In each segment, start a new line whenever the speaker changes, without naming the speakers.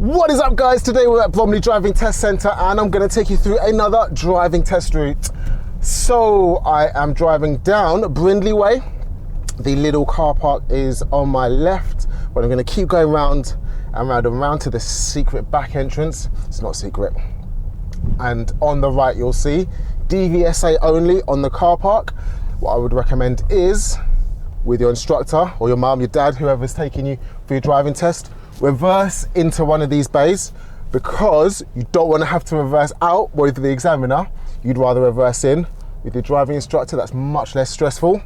What is up, guys? Today we're at Bromley Driving Test Centre and I'm going to take you through another driving test route. So I am driving down Brindley Way. The little car park is on my left, but I'm going to keep going round and round and round to the secret back entrance. It's not secret. And on the right you'll see DVSA only on the car park. What I would recommend is, with your instructor or your mum, your dad, whoever's taking you for your driving test, reverse into one of these bays, because you don't want to have to reverse out with the examiner. You'd rather reverse in with your driving instructor. That's much less stressful.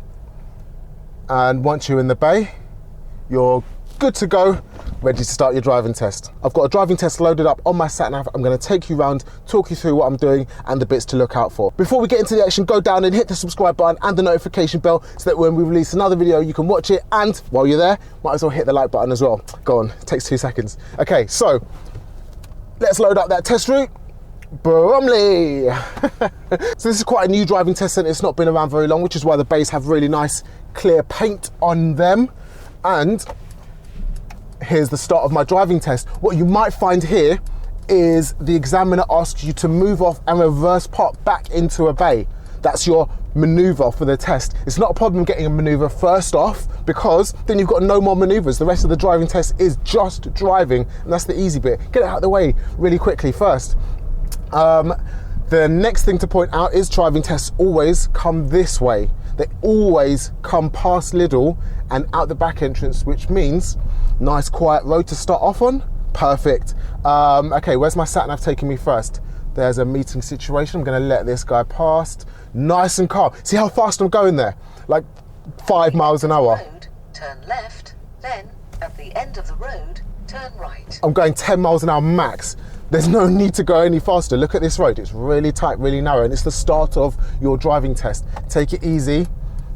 And once you're in the bay, you're good to go, ready to start your driving test. I've got a driving test loaded up on my sat nav. I'm going to take you around, talk you through what I'm doing and the bits to look out for. Before we get into the action, go down and hit the subscribe button and the notification bell so that when we release another video you can watch it, and while you're there, might as well hit the like button as well. Go on, it takes 2 seconds. Okay, so let's load up that test route. Bromley. So this is quite a new driving test centre. It's not been around very long, which is why the bays have really nice clear paint on them. And here's the start of my driving test. What you might find here is the examiner asks you to move off and reverse park back into a bay. That's your maneuver for the test. It's not a problem getting a maneuver first off, because then you've got no more maneuvers. The rest of the driving test is just driving, and that's the easy bit. Get it out of the way really quickly first. The next thing to point out is driving tests always come this way. They always come past Lidl and out the back entrance, which means nice quiet road to start off on. Perfect. Okay, where's my sat nav taking me first? There's a meeting situation. I'm going to let this guy past. Nice and calm. See how fast I'm going there? Like 5 miles an hour.
Road, turn left, then at the end of the road, turn right.
I'm going 10 miles an hour max. There's no need to go any faster. Look at this road. It's really tight, really narrow, and it's the start of your driving test. Take it easy.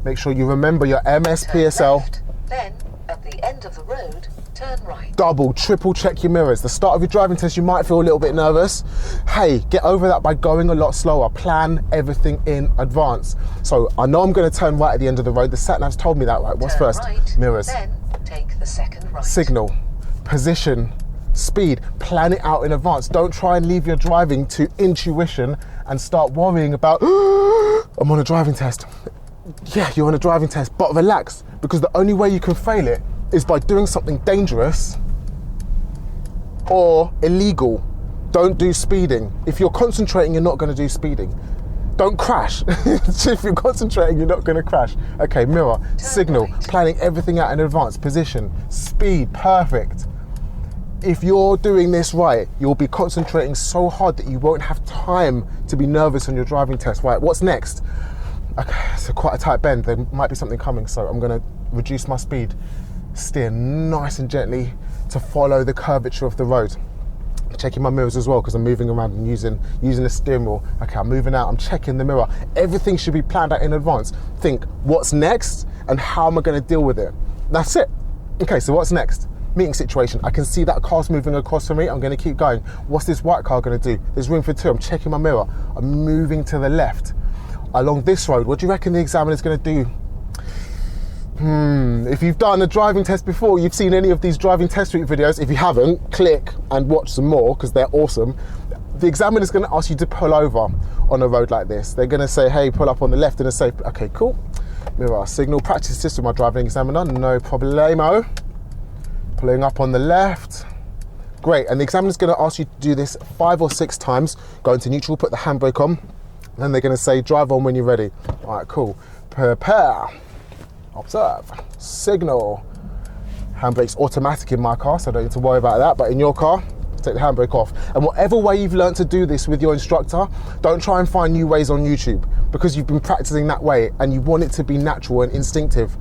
Make sure you remember your MSPSL.
Turn left, then at the end of the road, turn right.
Double, triple check your mirrors. The start of your driving test, you might feel a little bit nervous. Hey, get over that by going a lot slower. Plan everything in advance. So I know I'm going to turn right at the end of the road. The sat nav's told me that. Right, what's
turn
first?
Right,
mirrors.
Then take the second right.
Signal, position, speed. Plan it out in advance. Don't try and leave your driving to intuition and start worrying about, I'm on a driving test. Yeah, you're on a driving test, but relax, because the only way you can fail it is by doing something dangerous or illegal. Don't do speeding. If you're concentrating, you're not going to do speeding. Don't crash. If you're concentrating, you're not going to crash. Okay, mirror,
turn
signal,
right.
planning everything out in advance, position, speed, perfect. If you're doing this right, you'll be concentrating so hard that you won't have time to be nervous on your driving test. Right, what's next? Okay, so quite a tight bend. There might be something coming, so I'm going to reduce my speed. Steer nice and gently to follow the curvature of the road. Checking my mirrors as well, because I'm moving around and using the steering wheel. Okay, I'm moving out, I'm checking the mirror. Everything should be planned out in advance. Think, what's next and how am I going to deal with it? That's it. Okay, so what's next? Meeting situation. I can see that car's moving across from me. I'm going to keep going. What's this white car going to do? There's room for two. I'm checking my mirror. I'm moving to the left. Along this road, what do you reckon the examiner's going to do? If you've done a driving test before, you've seen any of these driving test route videos. If you haven't, click and watch some more, because they're awesome. The examiner's going to ask you to pull over on a road like this. They're going to say, hey, pull up on the left, and say, okay, cool. Mirror, signal, practice this with my driving examiner, no problemo. Pulling up on the left. Great, and the examiner's going to ask you to do this 5 or 6 times. Go into neutral, put the handbrake on. Then they're going to say, drive on when you're ready. All right, cool. Prepare, observe, signal. Handbrake's automatic in my car, so I don't need to worry about that. But in your car, take the handbrake off. And whatever way you've learned to do this with your instructor, don't try and find new ways on YouTube, because you've been practicing that way and you want it to be natural and instinctive.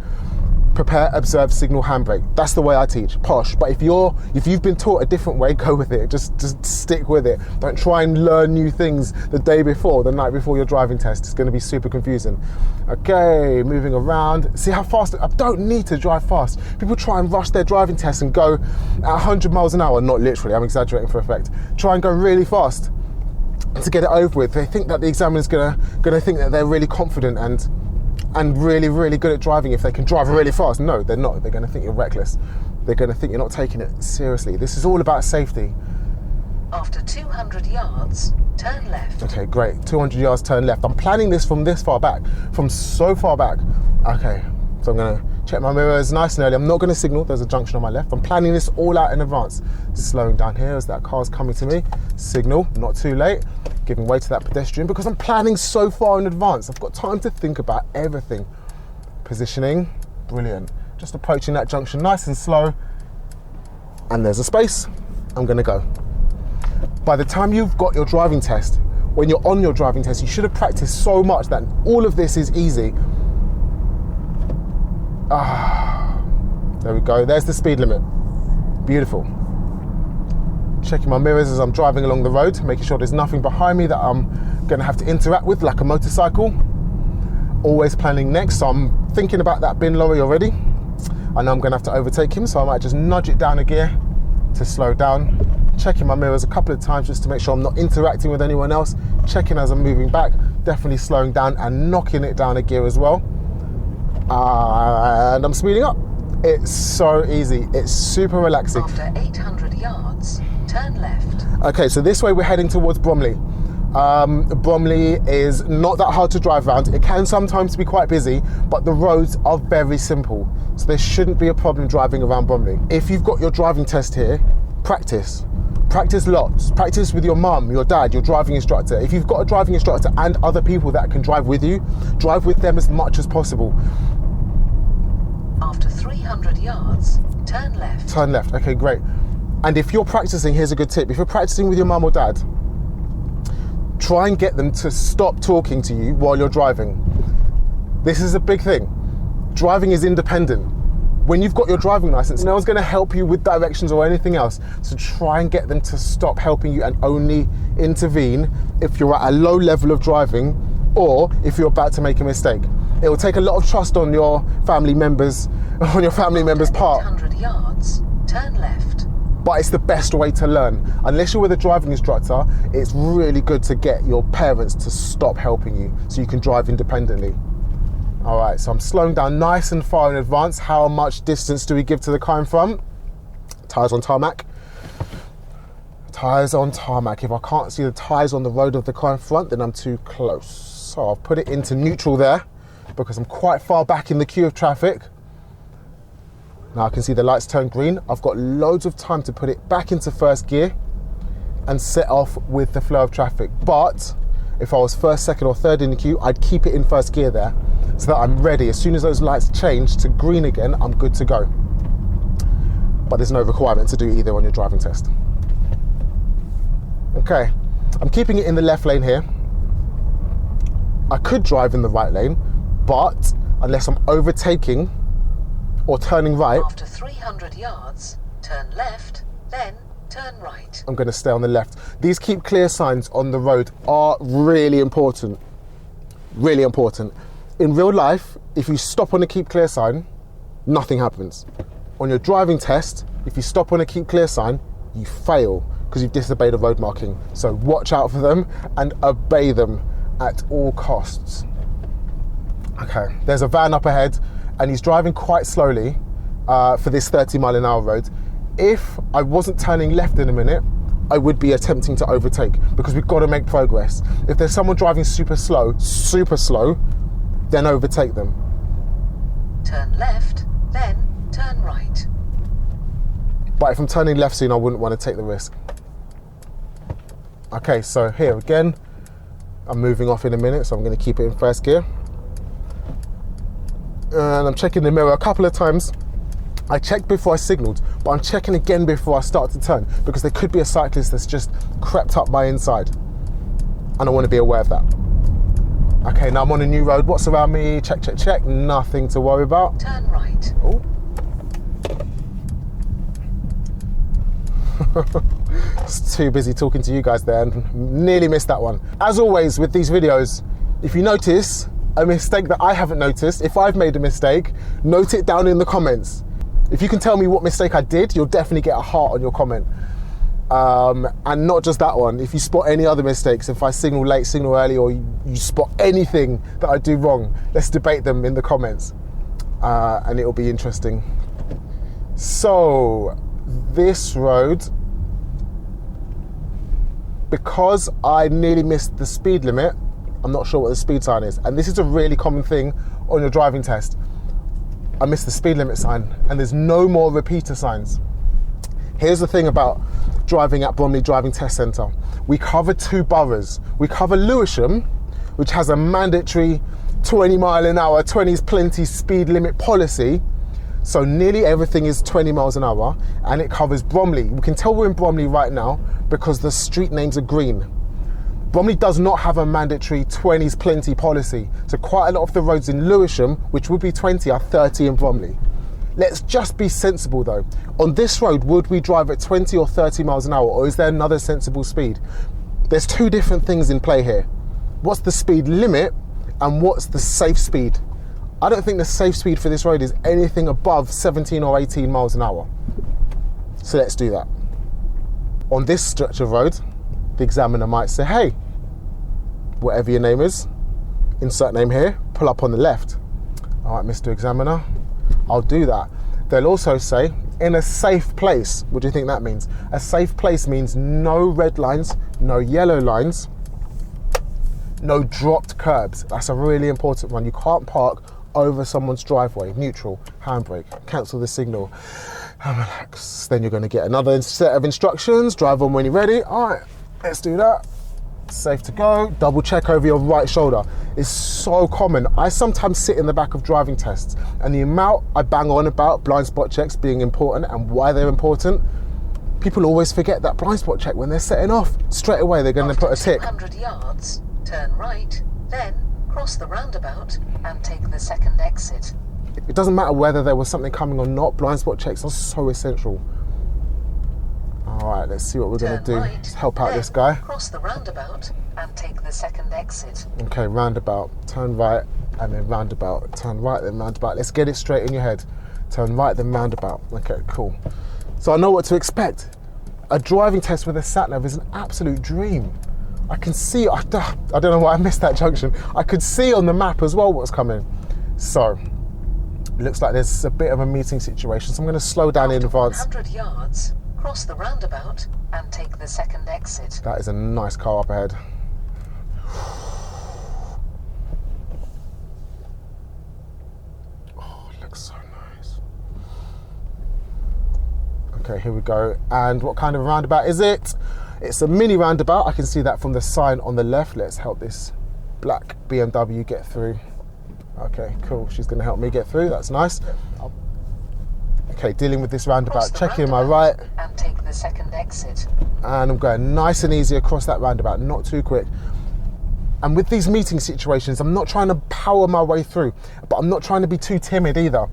Prepare, observe, signal, handbrake. That's the way I teach, posh. But if you've been taught a different way, go with it. Just stick with it. Don't try and learn new things the day before, the night before your driving test. It's going to be super confusing. Okay, moving around. See how fast? I don't need to drive fast. People try and rush their driving test and go at 100 miles an hour. Not literally, I'm exaggerating for effect. Try and go really fast to get it over with. They think that the examiner's gonna think that they're really confident and really, really good at driving if they can drive really fast. No, they're not. They're going to think you're reckless. They're going to think you're not taking it seriously. This is all about safety.
After 200 yards, turn left.
Okay, great. 200 yards, turn left. I'm planning this from this far back, from so far back. Okay, so I'm gonna check my mirrors nice and early. I'm not gonna signal, there's a junction on my left. I'm planning this all out in advance. Slowing down here as that car's coming to me. Signal, not too late. Giving way to that pedestrian because I'm planning so far in advance. I've got time to think about everything. Positioning, brilliant. Just approaching that junction nice and slow. And there's a space, I'm gonna go. By the time you've got your driving test, when you're on your driving test, you should have practiced so much that all of this is easy. There we go, there's the speed limit. Beautiful. Checking my mirrors as I'm driving along the road, making sure there's nothing behind me that I'm gonna have to interact with, like a motorcycle. Always planning next, so I'm thinking about that bin lorry already. I know I'm gonna have to overtake him, so I might just nudge it down a gear to slow down. Checking my mirrors a couple of times just to make sure I'm not interacting with anyone else. Checking as I'm moving back, definitely slowing down and knocking it down a gear as well. And I'm speeding up. It's so easy, it's super relaxing.
After 800 yards, turn left.
Okay, so this way we're heading towards Bromley. Bromley is not that hard to drive around. It can sometimes be quite busy, but the roads are very simple. So there shouldn't be a problem driving around Bromley. If you've got your driving test here, practice. Practice lots. Practice with your mum, your dad, your driving instructor. If you've got a driving instructor and other people that can drive with you, drive with them as much as possible.
After 300 yards, turn left.
Turn left, okay, great. And if you're practicing, here's a good tip. If you're practicing with your mum or dad, try and get them to stop talking to you while you're driving. This is a big thing. Driving is independent. When you've got your driving license, no one's gonna help you with directions or anything else. So try and get them to stop helping you and only intervene if you're at a low level of driving or if you're about to make a mistake. It will take a lot of trust on your family members, part.
800 yards, turn left.
But it's the best way to learn. Unless you're with a driving instructor, it's really good to get your parents to stop helping you so you can drive independently. All right, so I'm slowing down nice and far in advance. How much distance do we give to the car in front? Tyres on tarmac. Tyres on tarmac. If I can't see the tyres on the road of the car in front, then I'm too close. So I'll put it into neutral there because I'm quite far back in the queue of traffic. Now I can see the lights turn green. I've got loads of time to put it back into first gear and set off with the flow of traffic. But if I was first, second or third in the queue, I'd keep it in first gear there so that I'm ready. As soon as those lights change to green again, I'm good to go. But there's no requirement to do either on your driving test. Okay, I'm keeping it in the left lane here. I could drive in the right lane, but unless I'm overtaking or turning right,
after 300 yards, turn left, then turn right.
I'm going to stay on the left. These keep clear signs on the road are really important. Really important. In real life, if you stop on a keep clear sign, nothing happens. On your driving test, if you stop on a keep clear sign, you fail because you've disobeyed a road marking. So watch out for them and obey them at all costs. Okay, there's a van up ahead and he's driving quite slowly for this 30-mile-an-hour road. If I wasn't turning left in a minute, I would be attempting to overtake because we've got to make progress. If there's someone driving super slow, then overtake them.
Turn left, then turn right.
But if I'm turning left soon, I wouldn't want to take the risk. Okay, so here again, I'm moving off in a minute, so I'm going to keep it in first gear. And I'm checking the mirror a couple of times. I checked before I signalled, but I'm checking again before I start to turn because there could be a cyclist that's just crept up my inside. And I want to be aware of that. Okay, now I'm on a new road. What's around me? Check, check, check. Nothing to worry about.
Turn right.
Oh. It's too busy talking to you guys there and nearly missed that one. As always with these videos, if you notice a mistake that I haven't noticed, if I've made a mistake, note it down in the comments. If you can tell me what mistake I did, you'll definitely get a heart on your comment. And not just that one. If you spot any other mistakes, if I signal late, signal early, or you spot anything that I do wrong, let's debate them in the comments. And it'll be interesting. So, this road because I nearly missed the speed limit, I'm not sure what the speed sign is. And this is a really common thing on your driving test. I missed the speed limit sign and there's no more repeater signs. Here's the thing about driving at Bromley Driving Test Centre. We cover 2 boroughs. We cover Lewisham, which has a mandatory 20 mile an hour, 20 is plenty speed limit policy. So nearly everything is 20 miles an hour, and it covers Bromley. We can tell we're in Bromley right now because the street names are green. Bromley does not have a mandatory 20s plenty policy. So quite a lot of the roads in Lewisham, which would be 20, are 30 in Bromley. Let's just be sensible though. On this road, would we drive at 20 or 30 miles an hour, or is there another sensible speed? There's 2 different things in play here. What's the speed limit and what's the safe speed? I don't think the safe speed for this road is anything above 17 or 18 miles an hour. So let's do that. On this stretch of road, the examiner might say, hey, whatever your name is, insert name here, pull up on the left. All right, Mr. Examiner, I'll do that. They'll also say, in a safe place. What do you think that means? A safe place means no red lines, no yellow lines, no dropped curbs. That's a really important one. You can't park over someone's driveway. Neutral, handbrake, cancel the signal, and relax. Then you're going to get another set of instructions. Drive on when you're ready. All right, let's do that. Safe to go. Double check over your right shoulder. It's so common. I sometimes sit in the back of driving tests, and the amount I bang on about blind spot checks being important and why they're important, people always forget that blind spot check when they're setting off. Straight away they're going to put a tick.
200 yards, turn right, then cross the roundabout and take the second exit.
It doesn't matter whether there was something coming or not. Blind spot checks are so essential. All right, let's see what we're going to do.
Right,
Let's help out this guy.
Cross the roundabout and take the second exit.
Okay, roundabout, turn right, and then roundabout. Turn right, then roundabout. Let's get it straight in your head. Turn right, then roundabout. Okay, cool. So I know what to expect. A driving test with a sat-nav is an absolute dream. I can see, I don't know why I missed that junction. I could see on the map as well what's coming. So, it looks like there's a bit of a meeting situation, so I'm going to slow down in advance.
100 yards, cross the roundabout and take the second exit.
That is a nice car up ahead. Oh, it looks so nice. Okay, here we go. And what kind of roundabout is it? It's a mini roundabout. I can see that from the sign on the left. Let's help this black BMW get through. Okay, cool. She's going to help me get through. That's nice. Okay, dealing with this roundabout. Checking my right.
And take the second exit.
And I'm going nice and easy across that roundabout, not too quick. And with these meeting situations, I'm not trying to power my way through, but I'm not trying to be too timid either.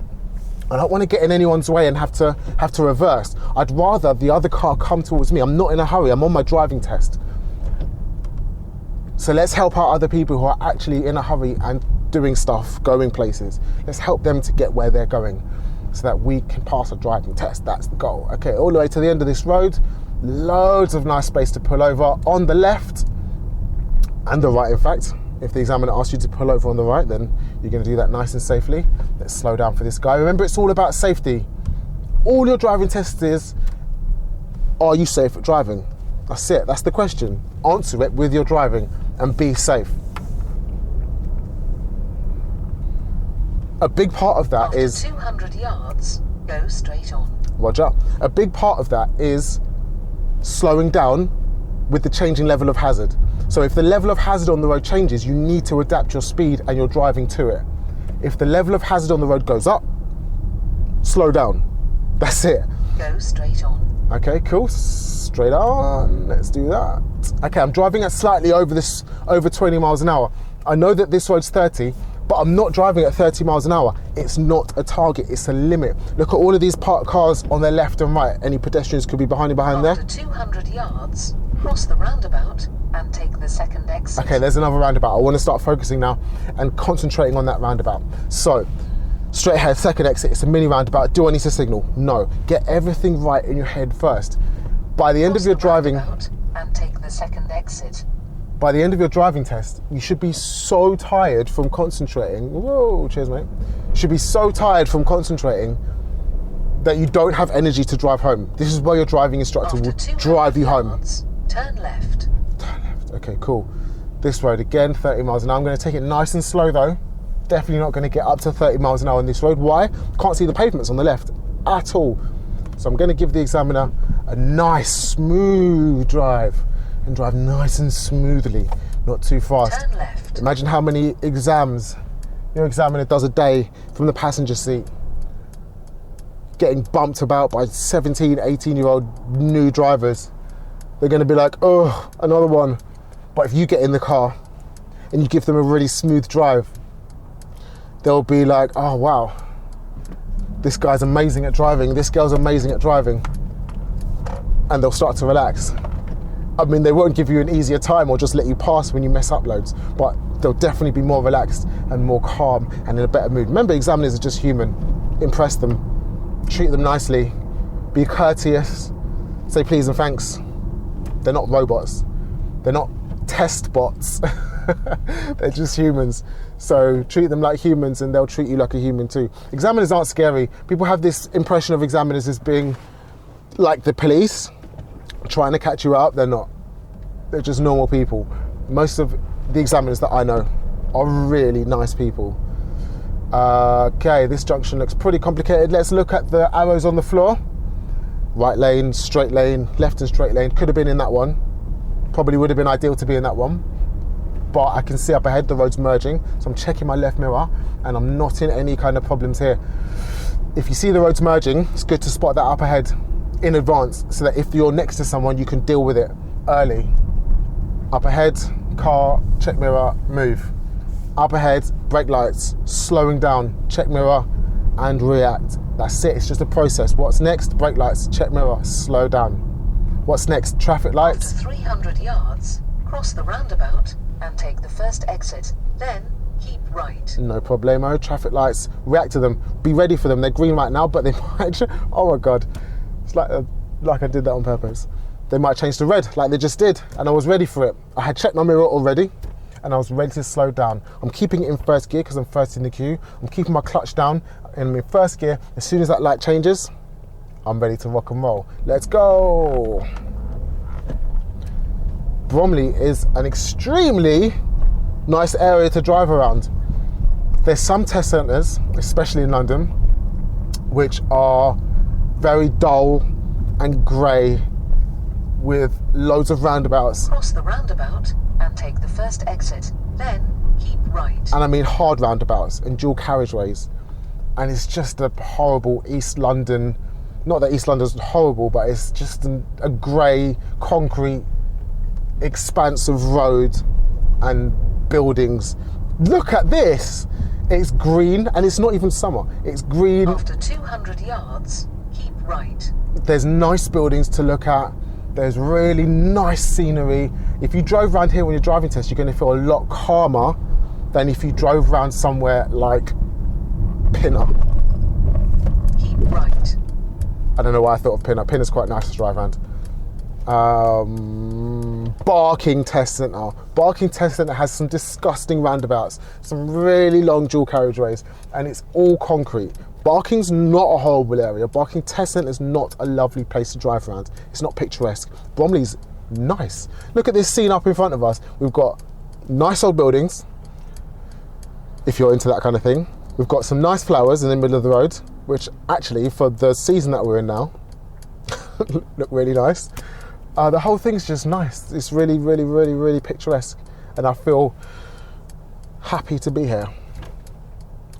I don't want to get in anyone's way and have to reverse. I'd rather the other car come towards me. I'm not in a hurry. I'm on my driving test. So let's help out other people who are actually in a hurry and doing stuff, going places. Let's help them to get where they're going so that we can pass a driving test. That's the goal. Okay, all the way to the end of this road. Loads of nice space to pull over on the left and the right, in fact. If the examiner asks you to pull over on the right, then you're going to do that nice and safely. Let's slow down for this guy. Remember, it's all about safety. All your driving test is, are you safe at driving? That's it. That's the question. Answer it with your driving and be safe. A big part of that
After
is...
200 yards, go straight on.
Roger. A big part of that is slowing down with the changing level of hazard. So if the level of hazard on the road changes, you need to adapt your speed and your driving to it. If the level of hazard on the road goes up, slow down. That's it.
Go straight on.
Okay, cool. Straight on. Let's do that. Okay, I'm driving at slightly over 20 miles an hour. I know that this road's 30, but I'm not driving at 30 miles an hour. It's not a target, it's a limit. Look at all of these parked cars on their left and right. Any pedestrians could be behind there.
After 200 yards, cross the roundabout and take the second exit.
Okay, there's another roundabout. I want to start focusing now and concentrating on that roundabout. So, straight ahead, second exit. It's a mini roundabout. Do I need to signal? No. Get everything right in your head first. By the end of your driving...
and take the second exit.
By the end of your driving test, you should be so tired from concentrating. Whoa, cheers, mate. You should be so tired from concentrating that you don't have energy to drive home. This is where your driving instructor will drive you home.
Turn left.
Okay, cool. This road again, 30 miles an hour. I'm going to take it nice and slow though. Definitely not going to get up to 30 miles an hour on this road. Why? Can't see the pavements on the left at all. So I'm going to give the examiner a nice smooth drive and drive nice and smoothly, not too fast.
Turn left.
Imagine how many exams your examiner does a day from the passenger seat, getting bumped about by 17, 18-year-old new drivers. They're going to be like, oh, another one. But if you get in the car and you give them a really smooth drive, they'll be like, oh, wow, this guy's amazing at driving, this girl's amazing at driving. And they'll start to relax. I mean, they won't give you an easier time or just let you pass when you mess up loads, but they'll definitely be more relaxed and more calm and in a better mood. Remember, examiners are just human. Impress them, treat them nicely, be courteous, say please and thanks. They're not robots. They're not test bots. They're just humans. So treat them like humans and they'll treat you like a human too. Examiners aren't scary. People have this impression of examiners as being like the police, trying to catch you up. They're not. They're just normal people. Most of the examiners that I know are really nice people. Okay, this junction looks pretty complicated. Let's look at the arrows on the floor. Right lane, straight lane, left and straight lane. Could have been in that one. Probably would have been ideal to be in that one. But I can see up ahead the road's merging. So I'm checking my left mirror and I'm not in any kind of problems here. If you see the road's merging, it's good to spot that up ahead in advance so that if you're next to someone, you can deal with it early. Up ahead, car, check mirror, move. Up ahead, brake lights, slowing down, check mirror and react. That's it, it's just a process. What's next? Brake lights, check mirror, slow down. What's next? Traffic lights.
After 300 yards, cross the roundabout and take the first exit. Then keep right.
No problemo. Traffic lights, react to them. Be ready for them. They're green right now, but they might... Oh my God. It's like I did that on purpose. They might change to red like they just did, and I was ready for it. I had checked my mirror already, and I was ready to slow down. I'm keeping it in first gear because I'm first in the queue. I'm keeping my clutch down and I'm in first gear. As soon as that light changes, I'm ready to rock and roll. Let's go. Bromley is an extremely nice area to drive around. There's some test centres, especially in London, which are very dull and grey with loads of roundabouts.
Cross the roundabout and take the first exit. Then keep right.
And I mean hard roundabouts and dual carriageways. And it's just a horrible East London, not that East London's horrible, but it's just a grey, concrete expanse of road and buildings. Look at this. It's green and it's not even summer. It's green.
After 200 yards, keep right.
There's nice buildings to look at. There's really nice scenery. If you drove around here when you're driving test, you're going to feel a lot calmer than if you drove around somewhere like Pinner.
Keep right.
I don't know why I thought of Pinner. Pinner's quite nice to drive around. Barking Test Centre. Barking Test Centre has some disgusting roundabouts, some really long dual carriageways, and it's all concrete. Barking's not a horrible area. Barking Test Centre is not a lovely place to drive around. It's not picturesque. Bromley's nice. Look at this scene up in front of us. We've got nice old buildings, if you're into that kind of thing. We've got some nice flowers in the middle of the road, which actually, for the season that we're in now, look really nice. The whole thing's just nice. It's really, really, really, really picturesque. And I feel happy to be here.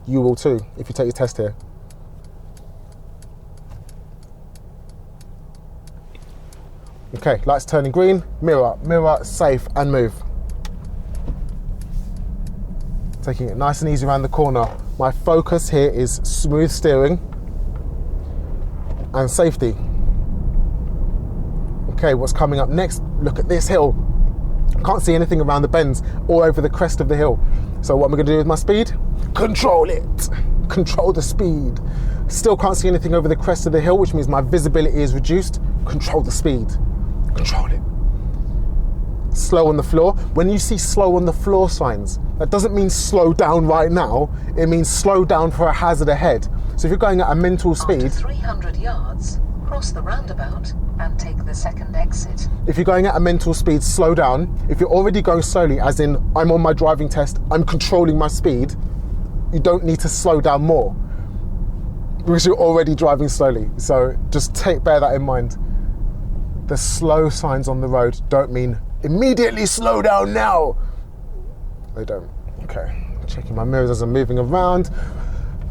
You will too, if you take your test here. Okay, lights turning green. Mirror, safe, and move. Taking it nice and easy around the corner. My focus here is smooth steering and safety. Okay, what's coming up next? Look at this hill. Can't see anything around the bends or over the crest of the hill. So what am I going to do with my speed? Control it. Control the speed. Still can't see anything over the crest of the hill, which means my visibility is reduced. Control the speed. Control it. Slow on the floor. When you see slow on the floor signs, that doesn't mean slow down right now. It means slow down for a hazard ahead. So if you're going at a mental speed...
After 300 yards, cross the roundabout and take the second exit.
If you're going at a mental speed, slow down. If you're already going slowly, as in I'm on my driving test, I'm controlling my speed, you don't need to slow down more because you're already driving slowly. So just bear that in mind. The slow signs on the road don't mean immediately slow down now. They don't. Okay, checking my mirrors as I'm moving around.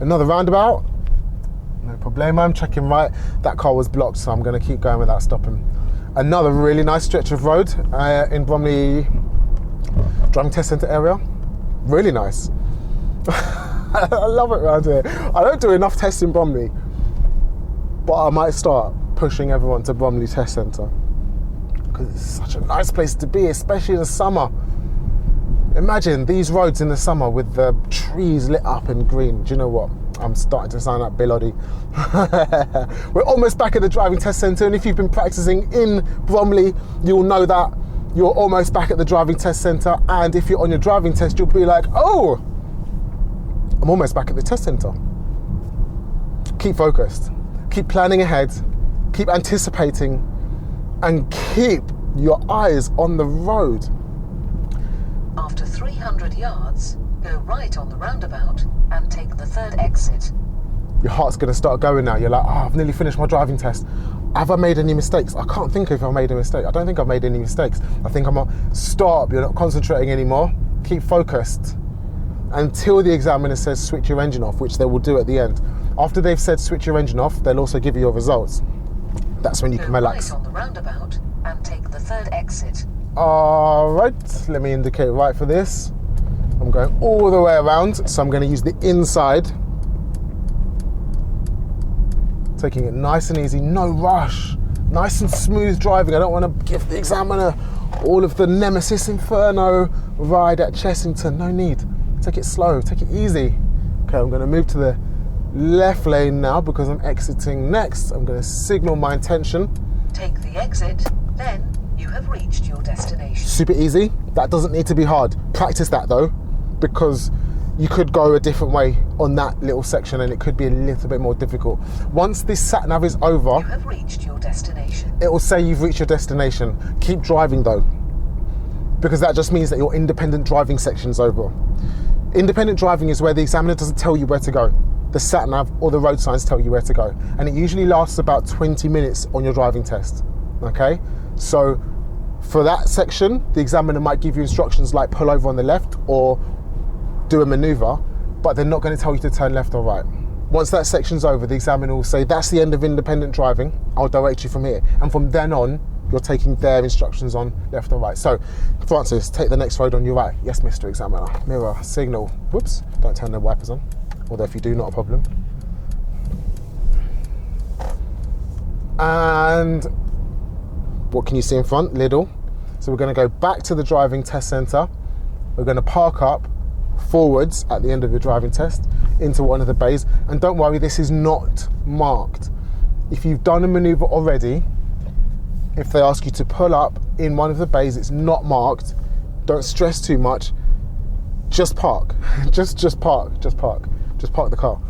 Another roundabout. No problemo. I'm checking right. That car was blocked, so I'm going to keep going without stopping. Another really nice stretch of road in Bromley Driving Test Centre area. Really nice. I love it around here. I don't do enough tests in Bromley, but I might start pushing everyone to Bromley Test Centre because it's such a nice place to be, especially in the summer. Imagine these roads in the summer with the trees lit up and green. Do you know what? I'm starting to sound like Bill Oddie. We're almost back at the driving test centre, and if you've been practicing in Bromley, you'll know that you're almost back at the driving test centre. And if you're on your driving test, you'll be like, oh, I'm almost back at the test centre. Keep focused, keep planning ahead, keep anticipating, and keep your eyes on the road.
After 300 yards, go right on the roundabout and take the third exit.
Your heart's going to start going now. You're like, oh, I've nearly finished my driving test. Have I made any mistakes? I can't think if I made a mistake. I don't think I've made any mistakes. I think stop. You're not concentrating anymore. Keep focused until the examiner says switch your engine off, which they will do at the end. After they've said switch your engine off, they'll also give you your results. That's when you can relax.
Go right on the roundabout and take the third exit.
All right, let me indicate right for this. I'm going all the way around, so I'm going to use the inside. Taking it nice and easy, no rush. Nice and smooth driving. I don't want to give the examiner all of the Nemesis Inferno ride at Chessington. No need. Take it slow, take it easy. Okay, I'm going to move to the left lane now because I'm exiting next. I'm going to signal my intention.
Take the exit, then you have reached your destination.
Super easy. That doesn't need to be hard. Practice that though, because you could go a different way on that little section and it could be a little bit more difficult. Once this sat nav is over,
you have reached your destination.
It will say you've reached your destination. Keep driving though, because that just means that your independent driving section's over. Independent driving is where the examiner doesn't tell you where to go. The sat nav or the road signs tell you where to go. And it usually lasts about 20 minutes on your driving test. Okay? So for that section, the examiner might give you instructions like pull over on the left or do a maneuver, but they're not going to tell you to turn left or right. Once that section's over, the examiner will say, that's the end of independent driving. I'll direct you from here. And from then on, you're taking their instructions on left or right. So, Francis, take the next road on your right. Yes, Mr. Examiner. Mirror, signal. Whoops, don't turn the wipers on. Although if you do, not a problem. And what can you see in front? Lidl. So we're going to go back to the driving test centre. We're going to park up forwards at the end of your driving test into one of the bays. And don't worry, this is not marked. If you've done a manoeuvre already, if they ask you to pull up in one of the bays, it's not marked. Don't stress too much. Just park. just park. Just park. Just park the car.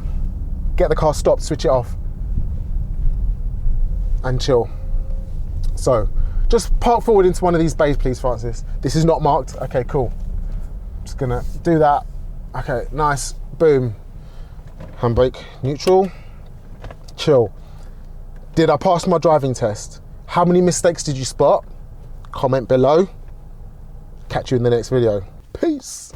Get the car stopped, switch it off, and chill. So, just park forward into one of these bays, please, Francis. This is not marked. Okay, cool. Just gonna do that. Okay, nice. Boom. Handbrake, neutral. Chill. Did I pass my driving test? How many mistakes did you spot? Comment below. Catch you in the next video. Peace.